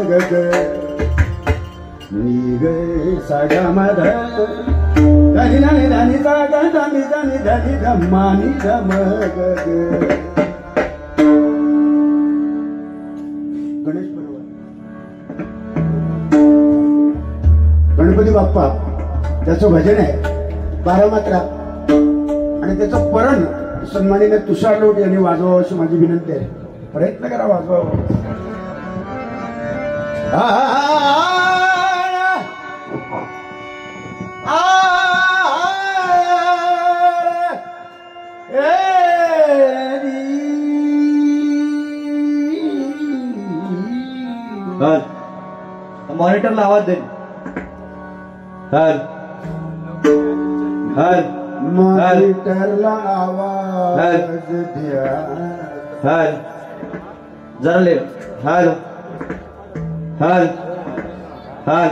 गग नी ग सा ग म ध धनी धनी धनी सा ग धनी धनी धनी धम्मा नि ध म ग ग. गणेश बरोबर गणपती बाप्पा त्याचं भजन आहे 12 मात्रा आणि त्याचं परण सन्माननीय तुषार लोट यांनी वाजवावं अशी माझी विनंती आहे. प्रयत्न करा वाजवावं. मॉनिटरला आवाज दे. मॉनिटरला आवाज द्या. जरा ले. हल हल हल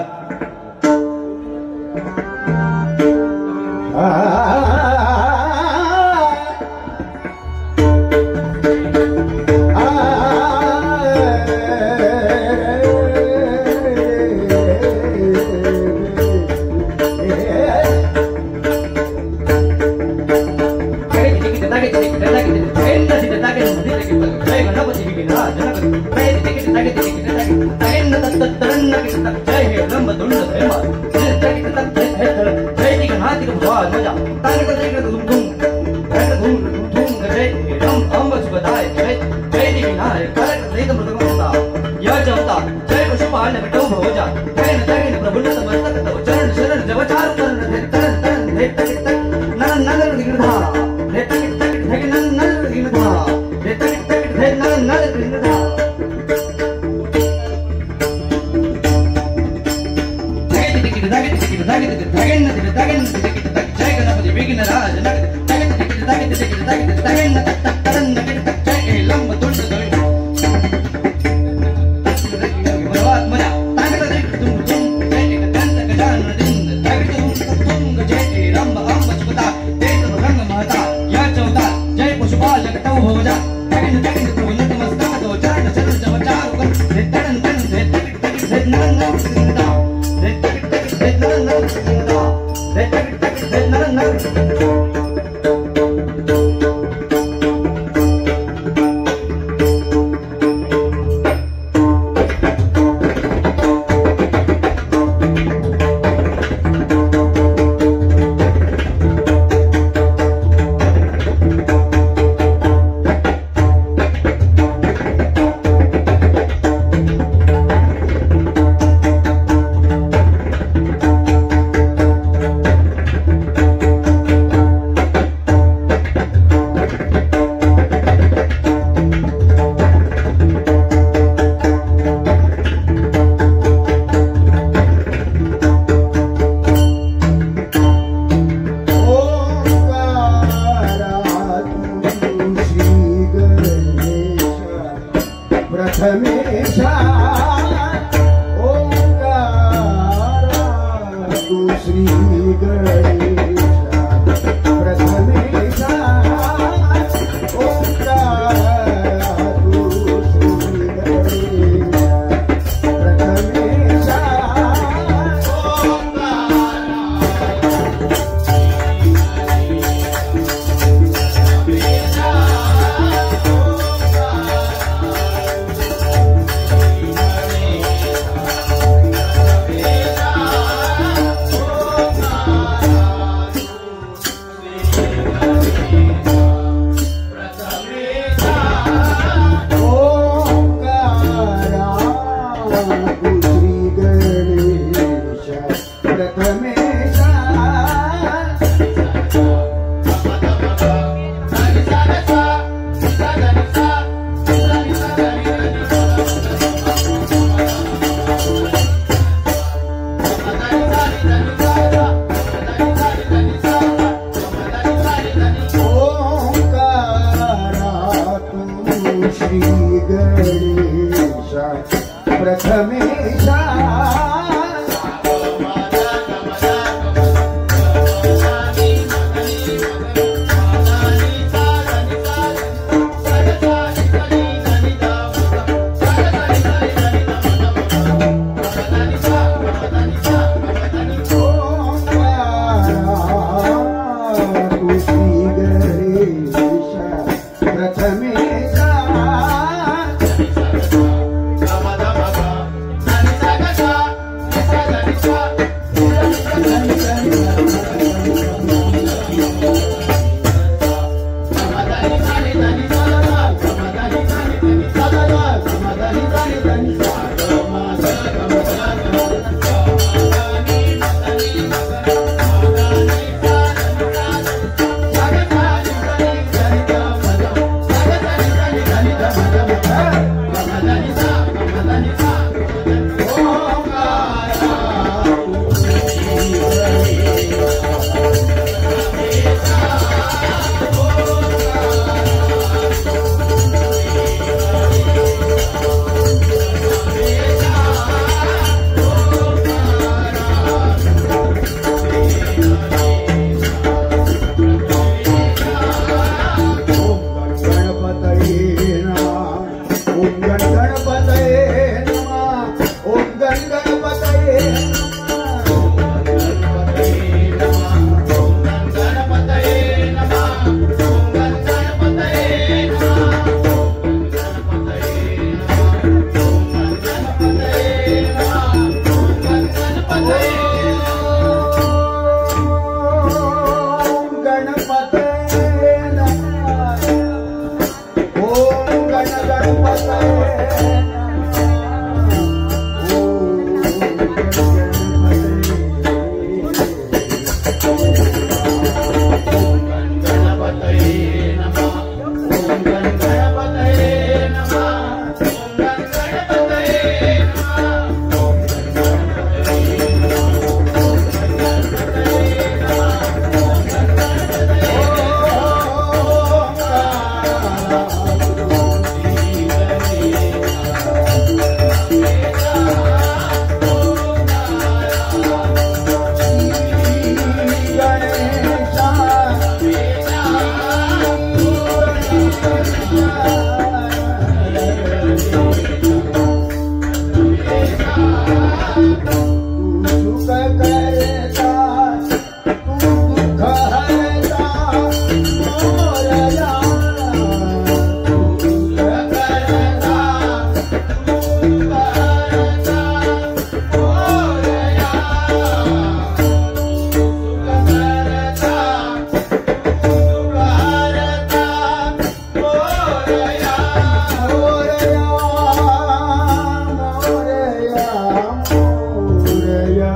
मोरया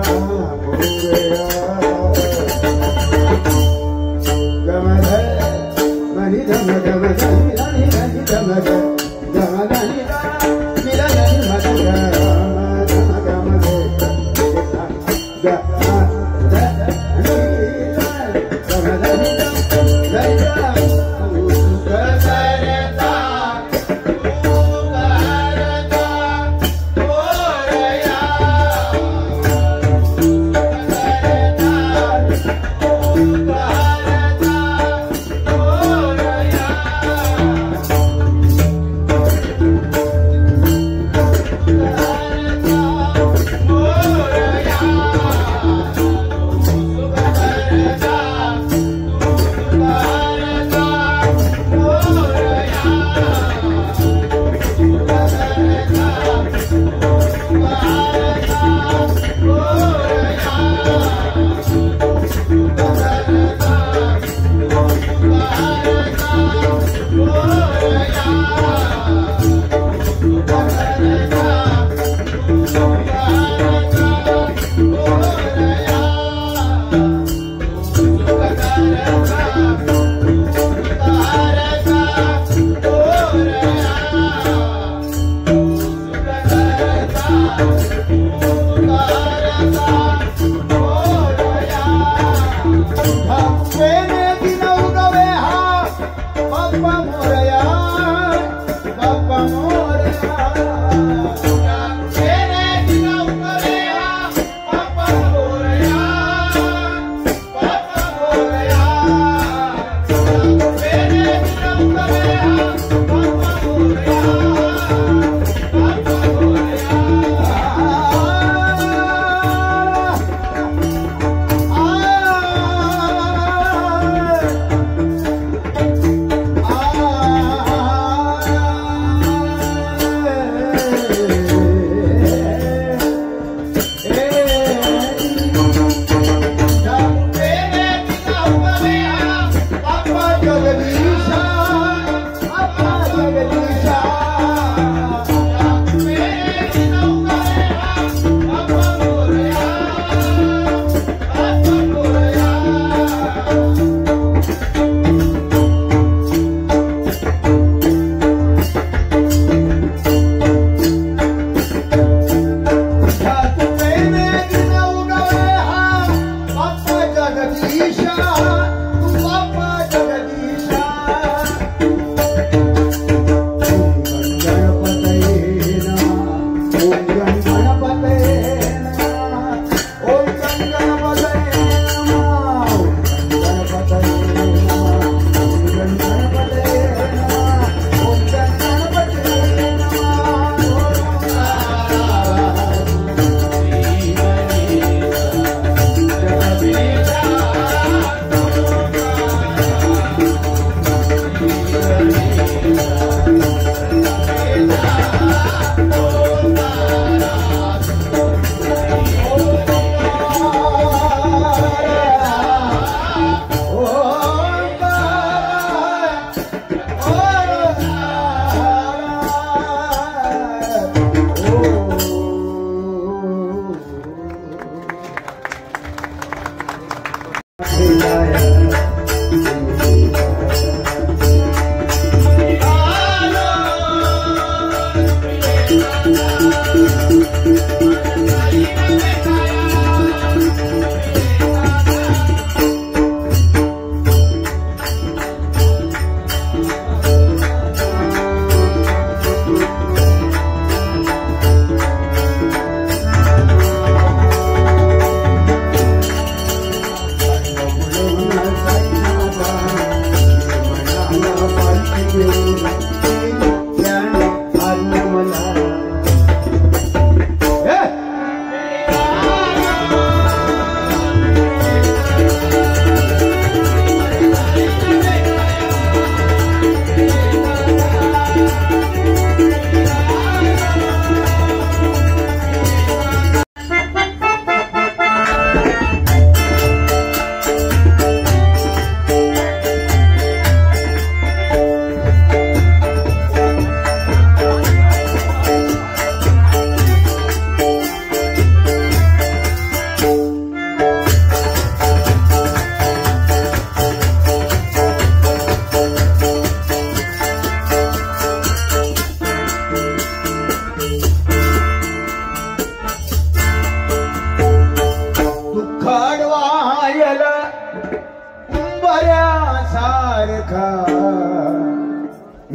मोरया गमध मनि धम धम धनि धनि धनि धम धम धनि निर धनि मध गम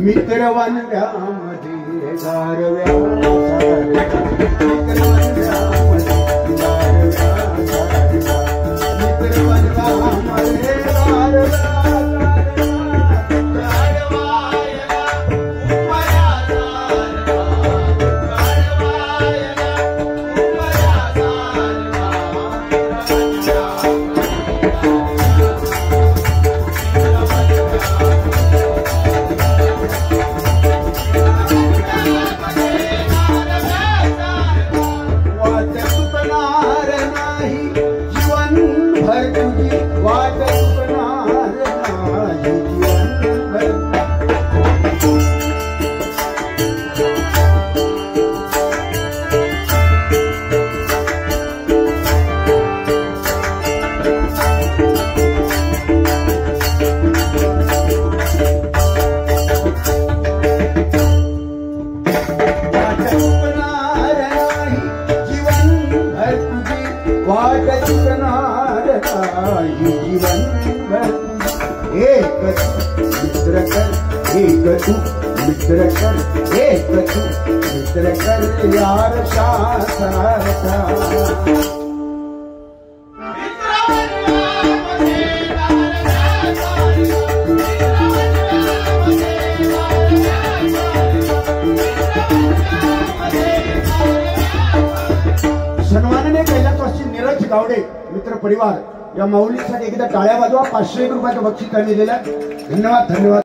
मित्र वनव्यामध्ये गारव्या मित्र वनव्यामध्ये गारव्या मित्र वनव्यामध्ये गारव्या मित्र कर यार शास्त्रता सन्माननीय कैलासवासी नीरज गावडे मित्र परिवार या माऊलीसाठी एकदा टाळ्या वाजवा. 501 रुपयाचं बक्षीस त्यांनी दिलं. धन्यवाद धन्यवाद.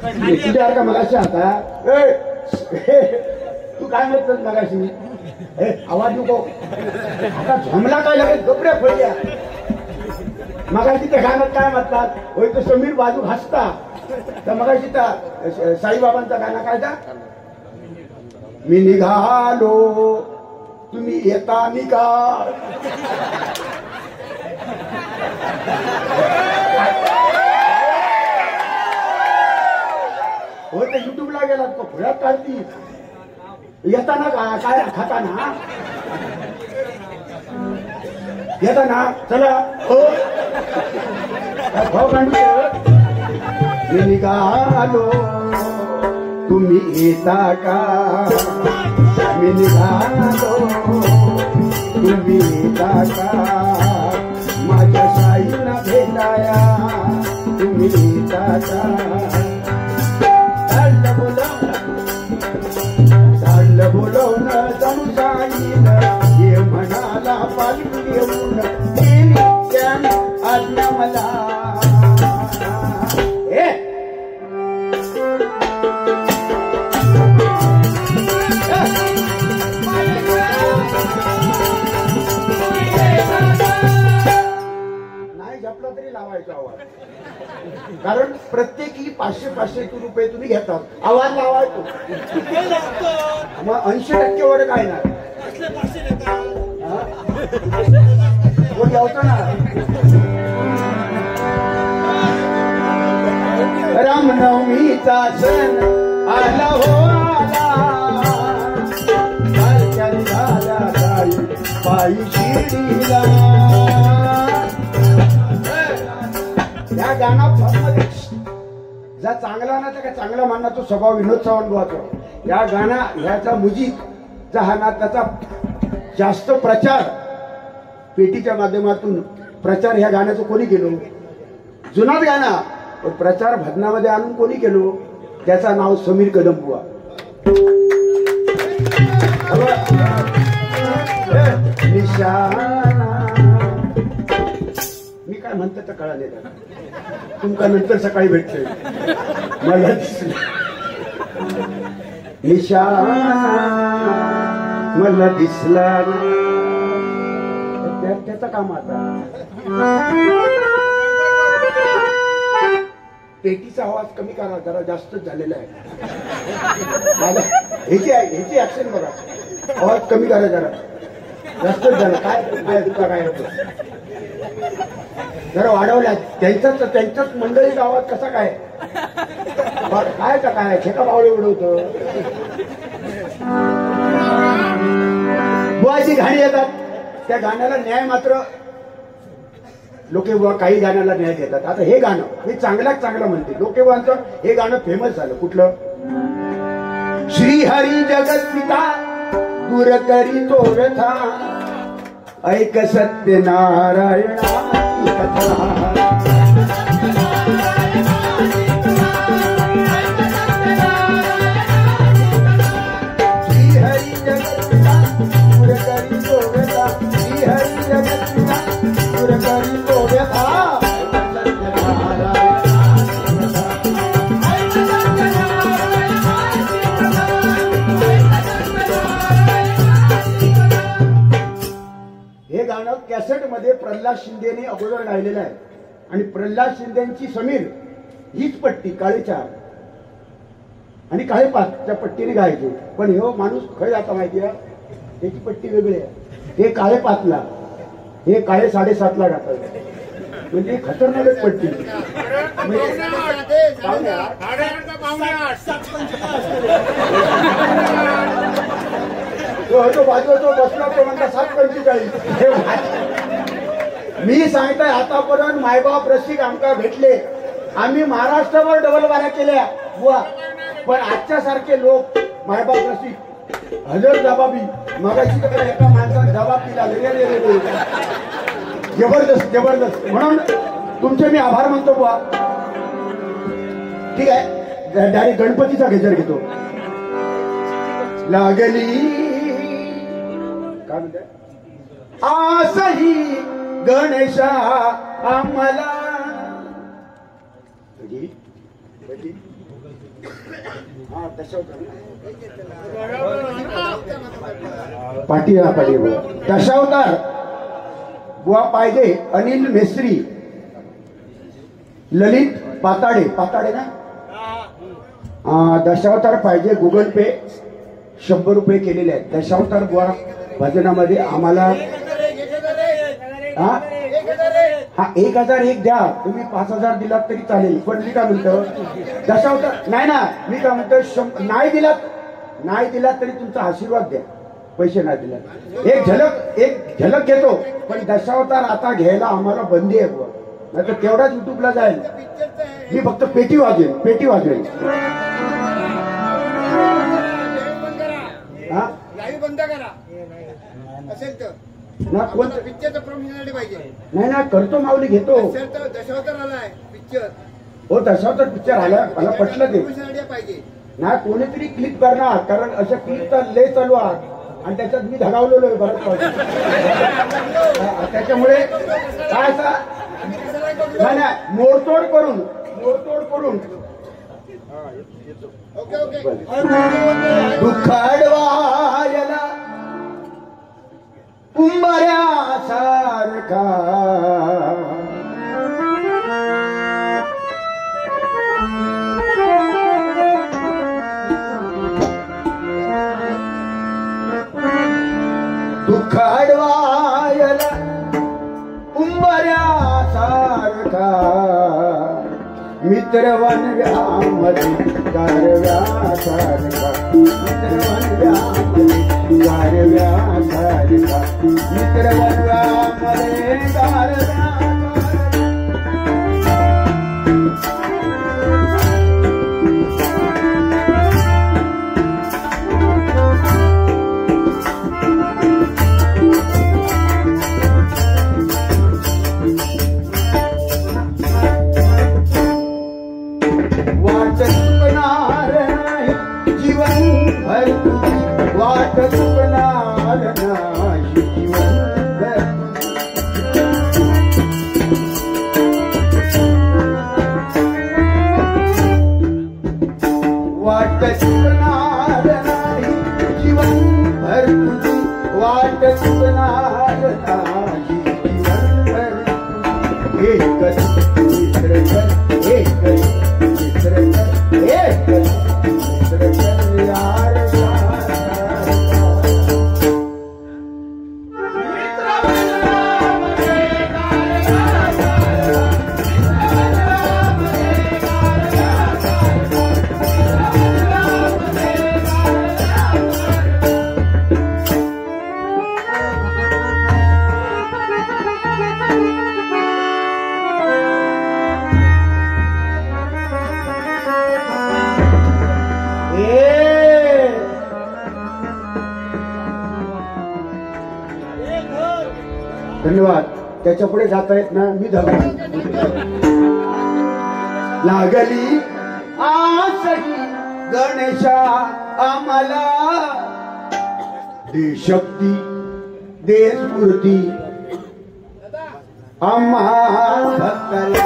तुझ्या का मगाशी आता तू काय म्हणतोस मगाशी आवाज नको आता झमला काय लगेच गपऱ्या फळल्या मगाशी त्या गाण्यात काय म्हणतात होय तो समीर बाजू हसता तर मगाशी त्या साईबाबांचा गाणं काय था मी निघालो तुम्ही येता निघाल हो ते युट्यूबला गेला तो फुल्यात काढती येताना काय खाताना येताना चला हो मी निघालो तुम्ही येता का मी निघालो तुम्ही येता का माझ्या साईला भेटाया तुम्ही येता का चाललं बोलवणं जाऊ जाईल ये म्हणाला पालखी घेऊन आज्ञा मला नाही झपला तरी लावायचा आवाज कारण प्रत्येकी 500-500 रुपये तुम्ही घेतात आवाज लावायचो मग 80% वर काय ना घ्यावतो ना रामनवमीचा सण आला हो आला झाल्या जाई पायी शिर्डीला या गाणं जा चांगला ना त्या चांगला मानना तो स्वभाव विनोद चव्हाण बुवाचा या गाणा ह्याचा म्युझिक हा ना त्याचा जास्त प्रचार पेटीच्या माध्यमातून प्रचार ह्या गाण्याचं कोणी केलो जुनाच गाणा पण प्रचार भजनामध्ये आणून कोणी केलो त्याचा नाव समीर कदम बुवा मी काय म्हणतो तर कळाले तुमका नंतर सकाळी भेटतोय मला निशाणा मला दिसला त्याचं काम आता पेटीचा आवाज कमी करा जरा जास्तच झालेला आहे ह्याची ऍक्शन बघा आवाज कमी करा जरा जास्तच झाला काय तुला काय होतं जरा वाढवल्या त्यांच्याच मंडळीचा आवाज कसा काय काय का काय खेका पावले उडवतो बुवाची गाणी येतात त्या गाण्याला न्याय मात्र लोके बुवा काही गाण्याला न्याय देतात आता हे गाणं मी चांगल्याच चांगलं म्हणते लोके बुवांचं हे गाणं फेमस झालं कुठलं श्रीहरी जगत पिता दूर करी तो व्यथा ऐक सत्यनारायणाची कथा श्रीहरी जगत पिता दूर करी तो व्यथा श्रीहरी जगत पिता दूर करी तो व्यथा हे गाणं कॅसेट मध्ये प्रल्हाद शिंदेने अगोदर गायलेलं आहे आणि प्रल्हाद शिंदेची समीर हीच पट्टी काळेचार आणि काळे पाचच्या पट्टीने गायचे पण हे माणूस खय जाता माहिती आहे त्याची पट्टी वेगळी आहे हे काळे पाचला हे काळे 7:30ला गातात म्हणजे खतरनाक पट्टी तो बाजू तो बसला तो म्हणता 7:45 मी सांगताय आतापर्यंत मायबाप रसिक आमका भेटले आम्ही महाराष्ट्रावर डबल वाऱ्या केल्या बुवा पण आजच्या सारखे लोक मायबाप रसिक हजर जबाबी मगाशी तर एका माणसाने जबाब दिला जबरदस्त जबरदस्त म्हणून तुमचे मी आभार मानतो बुवा ठीक आहे डायरेक्ट गणपतीचा गजर घेतो लागली काय म्हणते आसही गणेशा आम्हाला पाटी बुवा दशावतार बुवा पाहिजे. अनिल मेस्त्री, ललित पाताडे ना, दशावतार पाहिजे. गुगल पे 100 रुपये केलेले आहेत. दशावतार बुवा भजनामध्ये आम्हाला 1001 द्या. तुम्ही 5000 दिलात तरी चालेल. पण मी काय म्हणतो दशावतार नाही ना, मी काय म्हणतो नाही दिलात तरी तुमचा आशीर्वाद द्या. पैसे नाही दिलात एक झलक घेतो. पण दशावतार आता घ्यायला आम्हाला बंदी आहे बुवा, नाही तर तेवढाच युट्यूबला जाईल. मी फक्त पेटी वाजवेल. बंद करा असेल तर ना कोणतं पिक्चरचं प्रमोशन पाहिजे. नाही ना करतो माऊली घेतो. दशावतार आलाय पिक्चर. हो दशावतार पिक्चर आला मला पटलं ते. पाहिजे ना कोणीतरी क्लिक करणार, कारण अशा क्लिक तर लय चालू आहे आणि त्याच्यात मी धगावलेलो आहे बरंच. त्याच्यामुळे काय असा नाही मोडतोड करून दुःखाडवायला उंबऱ्यासारखा दुःखाडवायला उंबऱ्यासारखा मित्र वनव्यामध्ये गारव्यासारखा मित्र वनव्यामध्ये गारव्यासारखा मित्र वनव्यामध्ये गारव्यासारखा वाट चुकणार नाही जीवनभर. वाट चुकणार नाही जीवनभर तुझी, वाट चुकणार नाही जीवनभर. एकच मित्र कर, एकच मित्र कर, एकच मित्र कर यार. धन्यवाद. त्याच्या पुढे जाता येत ना, मी लागली आसही गणेशा आम्हाला, दे शक्ती दे स्फूर्ती आम्हा भक्ताला.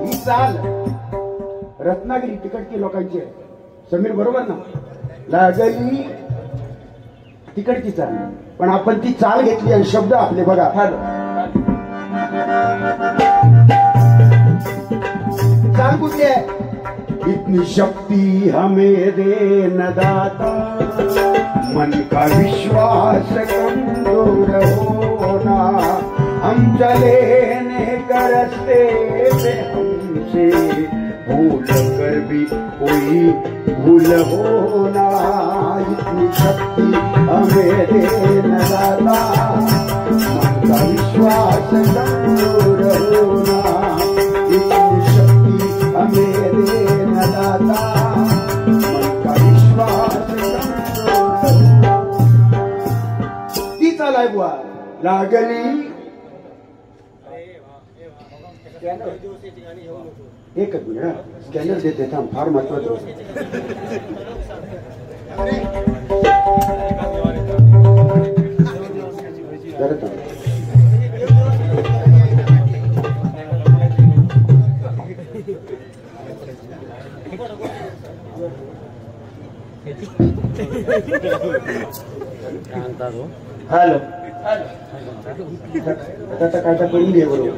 ही चाल रत्नागिरी तिकडची लोकांची आहे. समीर बरोबर ना. लागली तिकडची चाल, पण आपण ती चाल घेतली आणि शब्द आपले बघा. चाल कुठली आहे? इतनी शक्ति हमें दे न दाता, मन का विश्वास कमजोर होना, हम चले नेक रास्ते पे हमसे भूल कर भी कोई भूल होना, इतनी शक्ति हमें दे न दाता, मन का विश्वास कमजोर होना, इतनी शक्ति हमें दे न दाता, मन का विश्वास कमजोर होना। ती चालाय बुवा लागली एकच मिनिट स्कॅनर देते थांब, फार महत्वाचं हॅलो आता काय करून घे बरोबर.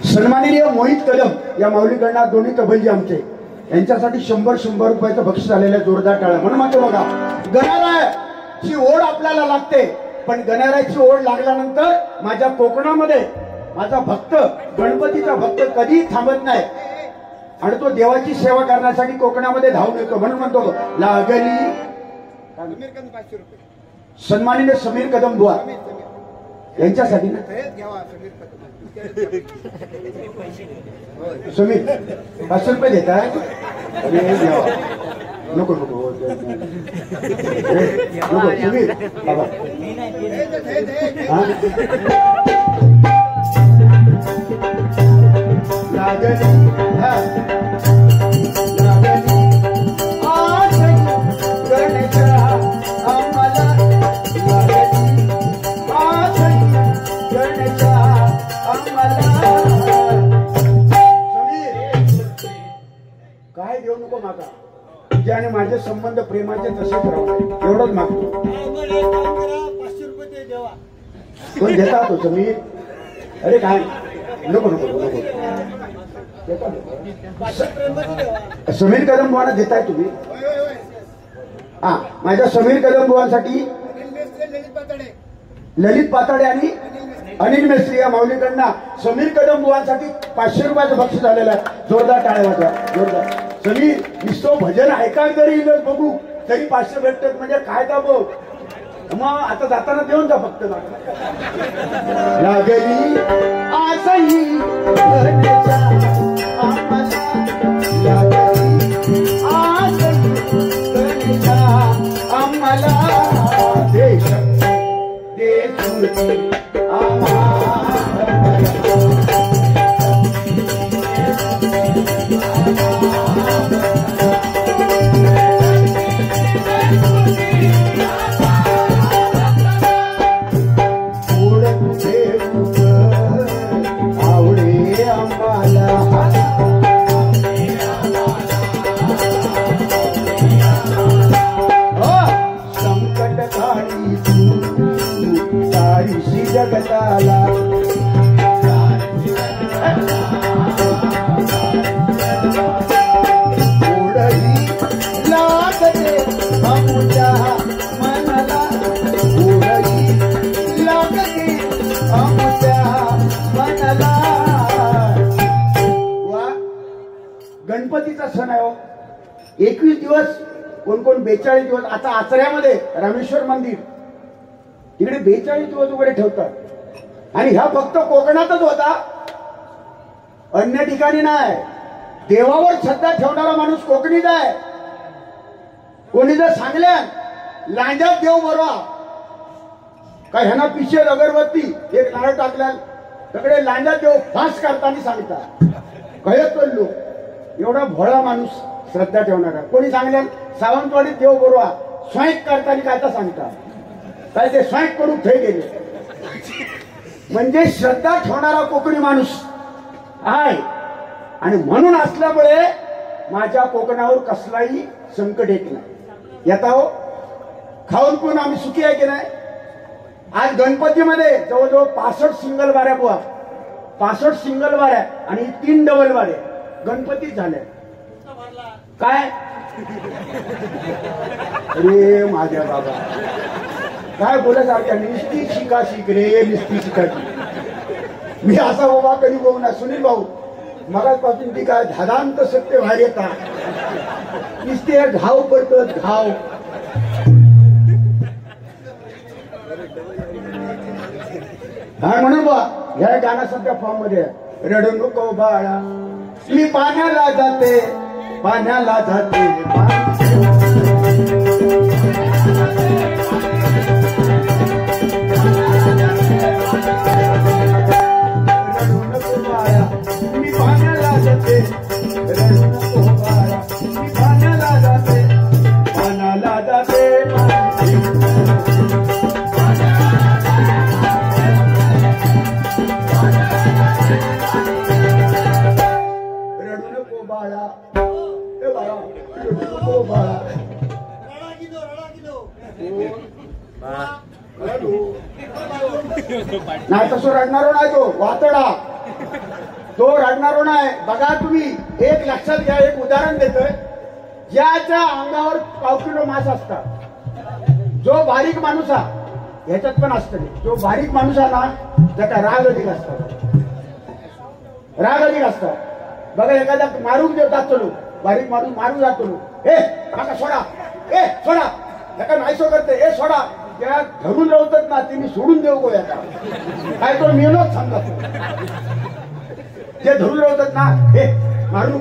सन्माननीय मोहित कदम या माऊलीकडनं दोन्ही तबलजी आमचे यांच्यासाठी 100 रुपयाचं बक्षीस आलेलं जोरदार टाळ्या. म्हणून म्हणतो बघा, गणारायाची ओढ आपल्याला लागते, पण गणारायाची ओढ लागल्यानंतर माझ्या कोकणामध्ये माझा भक्त गणपतीचा भक्त कधी थांबत नाही आणि तो देवाची सेवा करण्यासाठी कोकणामध्ये धावून येतो. म्हणून म्हणतो लागली समीर कदम 500 रुपये. सन्माननीय समीर कदम बुवा यांच्यासाठी ना. हे घ्यावा समीर कदम. समीर 500 रुपये देताय? अरे देवा, नको नको नको समीर बाबा. काय देऊ नको मागा, तुझे आणि माझे संबंध प्रेमाचे तसेच राहू, एवढंच मागतो. 500 रुपये देवा. कोण देता तो समीर? अरे काय नको नको नको समीर कदम बुवांना देताय तुम्ही? हा, माझ्या समीर कदम बुवांसाठी ललित पाताडे आणि अनिल मेस्त्री या माऊलीकडनं समीर कदम बुवांसाठी 500 रुपयाचं बक्षीस आलेलं आहे. जोरदार टाळ्या वाजवा, जोरदार. समीर नुसतो भजन ऐकाय तरी बघू तरी 500 भेटतात म्हणजे काय का बघ. मग आता जाताना देऊन जा फक्त. लागली आसई गणेशा आम्हाला, लागली आसई गणेशा आम्हाला, देश देश जगताला ओढही लागते आमच्या मनाला, ओढही लागते आमच्या मनाला. वा, गणपतीचा सण आहे हो. 21 दिवस, कोण कोण 42 दिवस. आता आचऱ्यामध्ये रामेश्वर मंदिर तिकडे 42 दिवस वगैरे ठेवतात आणि ह्या फक्त कोकणातच होता, अन्य ठिकाणी नाही. देवावर श्रद्धा ठेवणारा माणूस कोकणीच आहे. कोणी जर सांगल्या लांजात देव बरोवा काय ह्यांना पिशे अगरबत्ती एक नारळ टाकल्या सगळे लांजात देव फास करताना सांगतात. कळत लोक एवढा भोळा माणूस श्रद्धा ठेवणारा. कोणी सांगल्या सावंतवाडीत देव बरोवा स्वयंक करताना काय तर सांगतात, काय ते स्वयंक करून ठे गेले. म्हणजे श्रद्धा ठेवणारा कोकणी माणूस आहे आणि म्हणून असल्यामुळे माझ्या कोकणावर कसलाही संकट येत नाही. येता हो, खाऊन पिऊन आम्ही सुखी आहे की नाही. आज गणपतीमध्ये जवळजवळ 65 सिंगल वाऱ्या बुवा, 65 सिंगल वाऱ्या आणि 3 डबल वाऱ्या गणपती झाल्या. काय अरे माझ्या बाबा काय बोलायचं, निस्ती शिका शिक रे, निस्ती शिकायची. मी असा बाबा कधी बघू ना. सुनील भाऊ मगापासून ती काय धादांत सत्य बाहेर येतात नुसते घाव पडत घाव. काय म्हणून बा ह्या गाणं सध्या फॉर्म मध्ये रडू नको बाळा मी पाण्याला जाते पाण्याला जाते रडू नको बाळा मी पाण्याला जाते रडू नको बाळा मी पाण्याला जाते पाण्याला जाते नाही तसं रडणारो नाही तो वातडा तो रडणारो नाही. बघा तुम्ही एक लक्षात घ्या एक उदाहरण देतोय. ज्याच्या अंगावर 1 किलो मांस असता जो बारीक माणूस हा ह्याच्यात पण असतं जो बारीक माणूस आहे ना त्याचा राग अधिक असतात राग अधिक असतात. बघा एखादा मारून देतात चलो बारीक माणूस मारून जातो ए काका सोडा ए सोडा एका नाही सो करते ए सोडा त्या धरून राहतात ना ते मी सोडून देऊ गो याचा काय तो मेलोच सांगत जे धरून राहतात ना हे मारू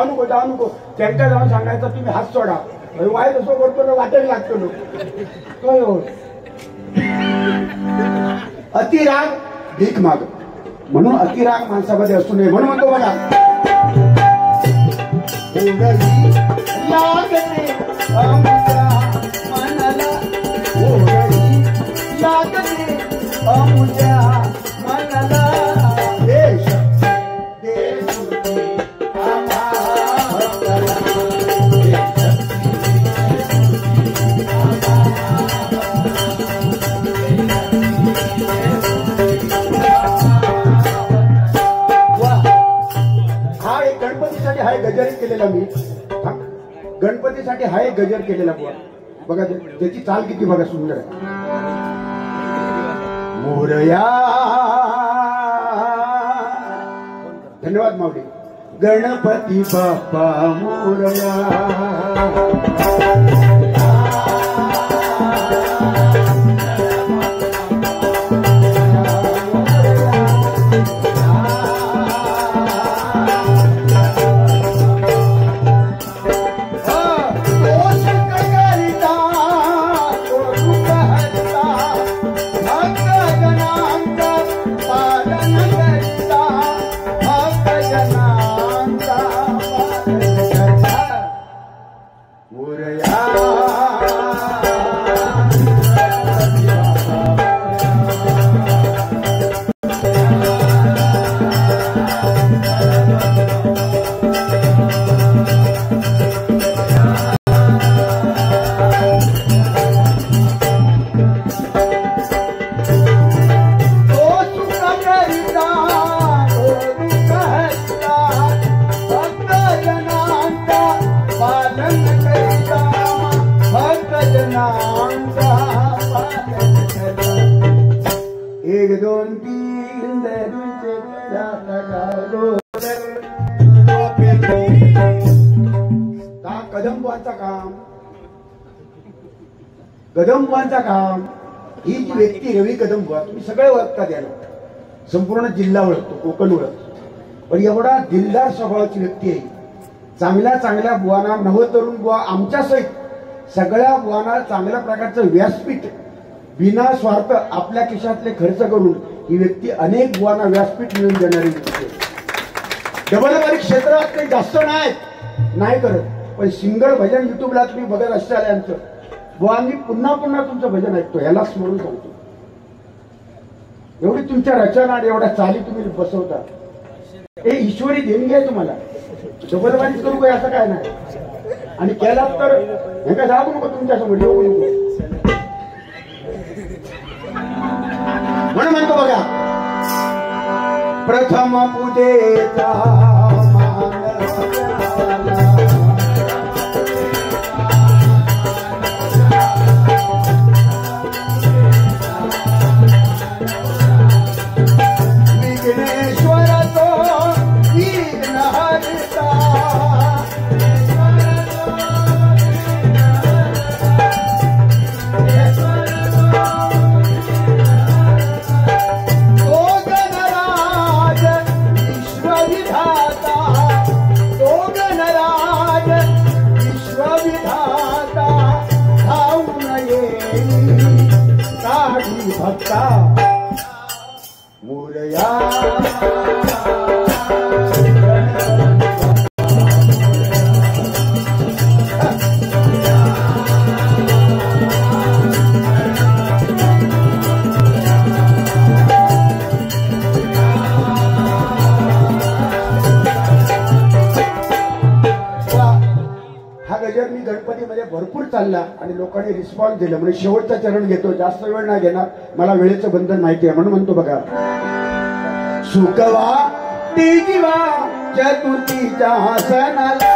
नको जाऊ नको त्यांच्या जाऊन सांगायचं तुम्ही हात सोडा वाय तसं करतो ना वाटेल लागतो काय हो अतिराग भीक माग म्हणून अतिराग माणसामध्ये असू नये म्हणून म्हणतो बघा लागते मनाला लागते अमुल्या मनाला देश हा एक गणपतीसाठी हा एक गजर केलेला मी गणपतीसाठी हा एक गजर केलेला बुवा बघा त्याची चाल किती बघा सुंदर आहे. मोरया धन्यवाद माऊली. गणपती बाप्पा मोरया एक दोन तीन कदंबांचा काम ही जी व्यक्ती रवी कदंब तुम्ही सगळे ओळखतात याला संपूर्ण जिल्हा ओळखतो कोकण ओळखतो पण एवढा दिलदार स्वभावाची व्यक्ती आहे. चांगल्या बुवांना नवतरुण बुवा आमच्या सहित सगळ्या बुवांना चांगल्या प्रकारचं व्यासपीठ विना स्वार्थ आपल्या खिशातले खर्च करून ही व्यक्ती अनेक बुवांना व्यासपीठ मिळवून देणारी व्यक्ती आहे. डबलबारी क्षेत्रात काही जास्त नाही करत पण सिंगल भजन युट्यूबला तुम्ही बघत असाल यांचं बुवांनी पुन्हा तुमचं भजन ऐकतो याला स्मरून सांगतो. एवढी तुमच्या रचना आणि एवढ्या चाली तुम्ही बसवता हे ईश्वरी देणगी आहे तुम्हाला. डबलबारीच करू काय असं काय नाही आणि केलात तर हे काय जाऊ नको तुमच्यासमोर येऊ नको म्हणून म्हणतो बघा प्रथम पूजेचा विघ्नेश्वर तो गणपतीमध्ये भरपूर चालला आणि लोकांनी रिस्पॉन्स दिला म्हणजे शेवटचा चरण घेतो, जास्त वेळ नाही घेणार, मला वेळेचं बंधन माहिती आहे म्हणून म्हणतो बघा. सुकवा ती जीवा चतुर्थीच्या सणाला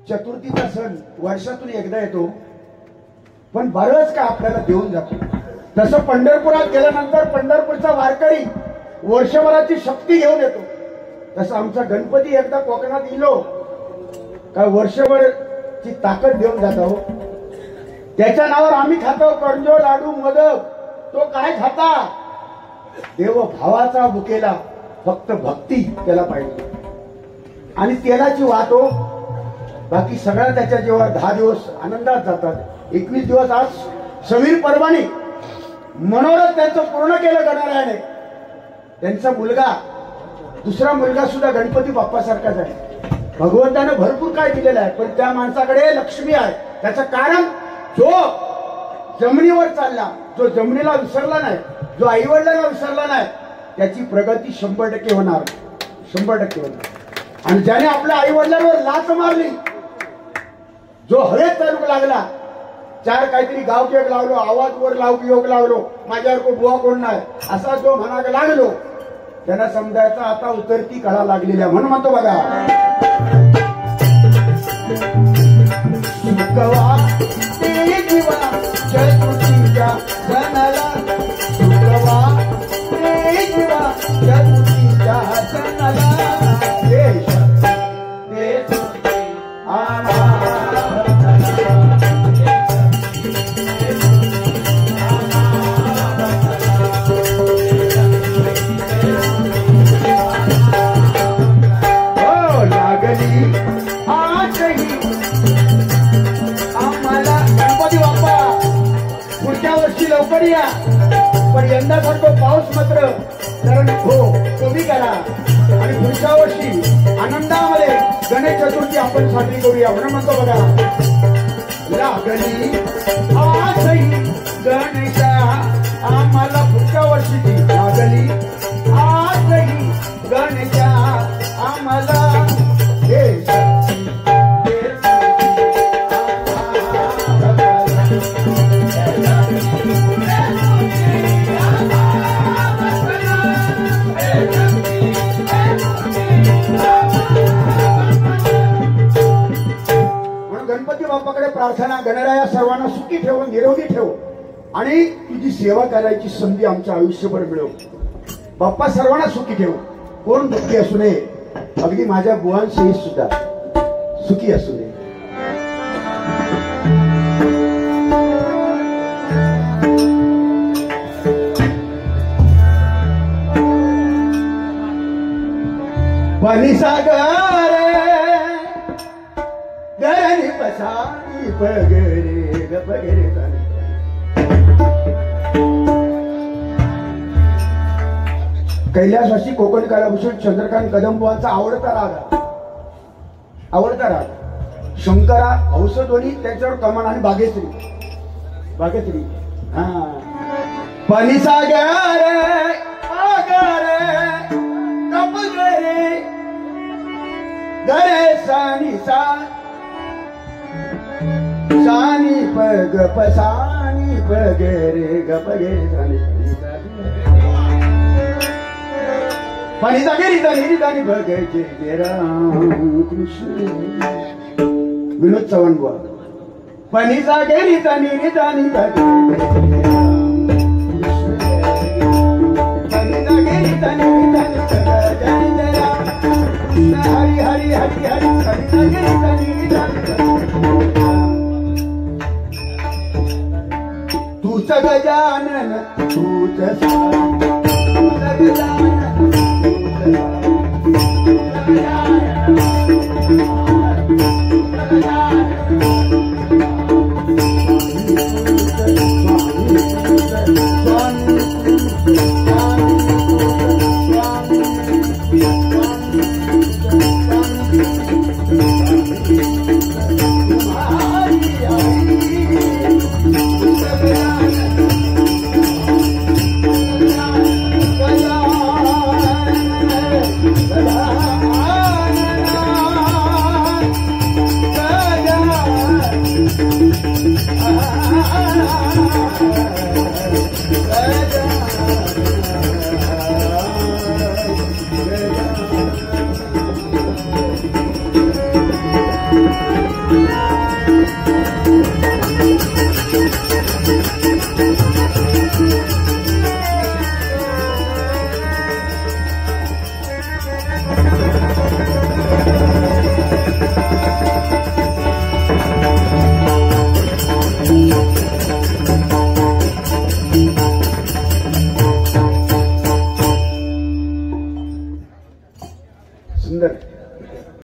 चतुर्थीचा सण वर्षातून एकदा येतो, पण बरंच का आपल्याला देऊन जातो. तसं पंढरपुरात गेल्यानंतर पंढरपूरचा वारकरी वर्षभराची शक्ती घेऊन येतो, तसं आमचा गणपती एकदा कोकणात इलो का वर्षभरची ताकद देऊन जातो. त्याच्या नावावर आम्ही खातो करंजो लाडू मोदक. तो काय खाता? देव भावाचा बुकेला फक्त भक्ती त्याला पाहिजे आणि तेलाची वाहतो. बाकी सगळ्या त्याच्या जेव्हा 10 दिवस आनंदात जातात. 21 दिवस आज सवीर परवानी मनोरथ त्यांचं पूर्ण केलं गणरायाने. त्यांचा मुलगा दुसरा मुलगा सुद्धा गणपती बाप्पासारखाच आहे. भगवंताने भरपूर काय दिलेलं आहे, पण त्या माणसाकडे लक्ष्मी आहे. त्याचं कारण जो जमिनीवर चालला, जो जमिनीला विसरला नाही, जो आई वडिलांना विसरला नाही, त्याची प्रगती 100% होणार, 100% होणार. आणि ज्याने आपल्या आई वडिलांवर लाच मारली, जो हवेत चालू लागला, 4 काहीतरी गावयोग लावलो, आवाज वर योग लावलो, माझ्यावर को बुवा कोण नाही असा जो म्हणायला लागलो, त्यांना समजायचा आता उतरती कळा लागलेल्या. म्हणून म्हणतो बघा, सुकवा ते जीवा चतुर्थीच्या सणाला, सुकवा ते जीवा चतुर्थीच्या सणाला, लवकर या. पण यंदा सारखो पाऊस मात्र जरा कमी करा आणि पुढच्या वर्षी आनंदामध्ये गणेश चतुर्थी आपण साजरी करूया. म्हणून म्हणतो बघा, लागली आजही गणेशा आम्हाला पुढच्या वर्षीची, लागली आजही गणेशा आम्हाला गणपती बाप्पाकडे प्रार्थना, गणराया सर्वांना सुखी ठेव, निरोगी ठेव आणि तुझी सेवा करायची संधी आमच्या आयुष्यभर मिळव. बाप्पा सर्वांना सुखी ठेव, कोण दुःखी असू नये, अगदी माझ्या बुवांसहित सुद्धा सुखी असू नये. पाणी सागर गरणी पसारी पगरे गपगरे. कैलासवासी कोकण कलाभूषण चंद्रकांत कदमबुवांचा आवडता राग, आवडता राग शंकरा हौसध्वनी, त्याच्यावर कमान आणि बागेश्री, बागेश्री. हा पाणी सागर गपगरे गरे सानी सा सानी पग पसानी पगरे गपगरे सानी पाणी सागरी दानी दानी बघायचे राम कृष्ण. विनोद चव्हाण बुवा. पाणी सागरी दानी दानी बघायचे पाणी सागरी दानी दानी हरी हरी हरी हरी पाणी सागरी दानी दानी. तूच गजानन तूच गजानन सुंदर